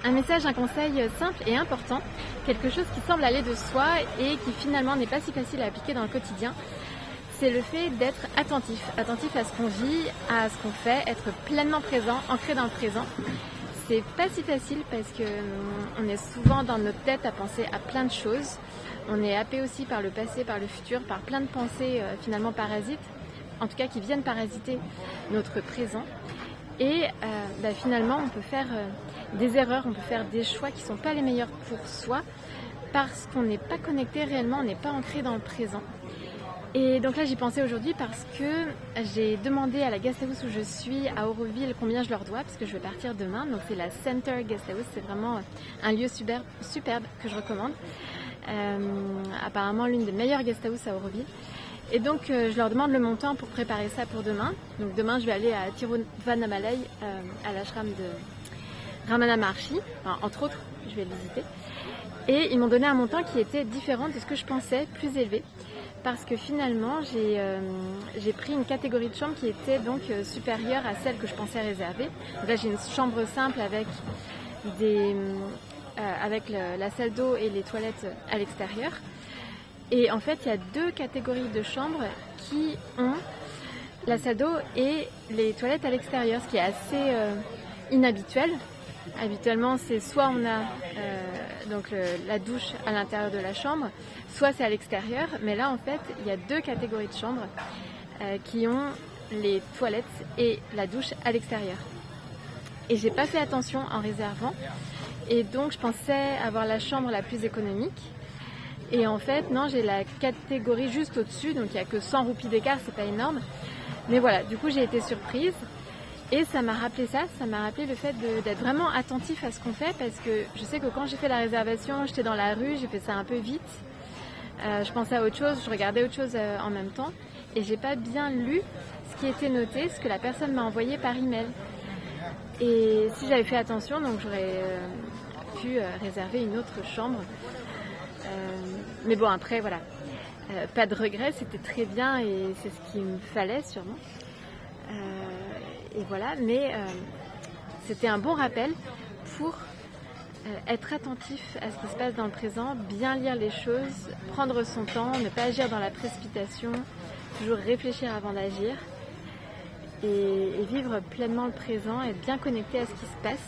Un message, un conseil simple et important, quelque chose qui semble aller de soi et qui finalement n'est pas si facile à appliquer dans le quotidien, c'est le fait d'être attentif à ce qu'on vit, à ce qu'on fait, être pleinement présent, ancré dans le présent. C'est pas si facile parce que on est souvent dans notre tête à penser à plein de choses. On est happé aussi par le passé, par le futur, par plein de pensées finalement parasites, en tout cas qui viennent parasiter notre présent. Et finalement, on peut faire des erreurs, on peut faire des choix qui ne sont pas les meilleurs pour soi parce qu'on n'est pas connecté réellement, on n'est pas ancré dans le présent. Et donc là, j'y pensais aujourd'hui parce que j'ai demandé à la guest house où je suis à Auroville combien je leur dois parce que je vais partir demain. Donc c'est la Center Guest House, c'est vraiment un lieu superbe que je recommande. Apparemment l'une des meilleures guest house à Auroville. Et donc je leur demande le montant pour préparer ça pour demain. Donc demain je vais aller à Tiruvannamalai, à l'ashram de Ramana Maharshi, enfin, entre autres, je vais le visiter. Et ils m'ont donné un montant qui était différent de ce que je pensais, plus élevé. Parce que finalement j'ai pris une catégorie de chambre qui était donc supérieure à celle que je pensais réserver. Donc là j'ai une chambre simple avec la salle d'eau et les toilettes à l'extérieur. Et en fait, il y a deux catégories de chambres qui ont la salle d'eau et les toilettes à l'extérieur, ce qui est assez inhabituel. Habituellement, c'est soit on a la douche à l'intérieur de la chambre, soit c'est à l'extérieur. Mais là, en fait, il y a deux catégories de chambres qui ont les toilettes et la douche à l'extérieur. Et j'ai pas fait attention en réservant. Et donc, je pensais avoir la chambre la plus économique. Et en fait, non, j'ai la catégorie juste au-dessus, donc il n'y a que 100 roupies d'écart, c'est pas énorme. Mais voilà, du coup, j'ai été surprise. Et ça m'a rappelé le fait d'être vraiment attentif à ce qu'on fait, parce que je sais que quand j'ai fait la réservation, j'étais dans la rue, j'ai fait ça un peu vite. Je pensais à autre chose, je regardais autre chose en même temps. Et j'ai pas bien lu ce qui était noté, ce que la personne m'a envoyé par email. Et si j'avais fait attention, donc j'aurais pu réserver une autre chambre. Mais bon, après, voilà, pas de regret, c'était très bien et c'est ce qu'il me fallait sûrement. Et voilà, mais c'était un bon rappel pour être attentif à ce qui se passe dans le présent, bien lire les choses, prendre son temps, ne pas agir dans la précipitation, toujours réfléchir avant d'agir et vivre pleinement le présent, être bien connecté à ce qui se passe.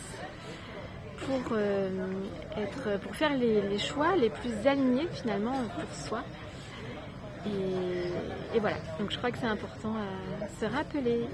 Pour faire les choix les plus alignés finalement pour soi. Et voilà, donc je crois que c'est important à se rappeler.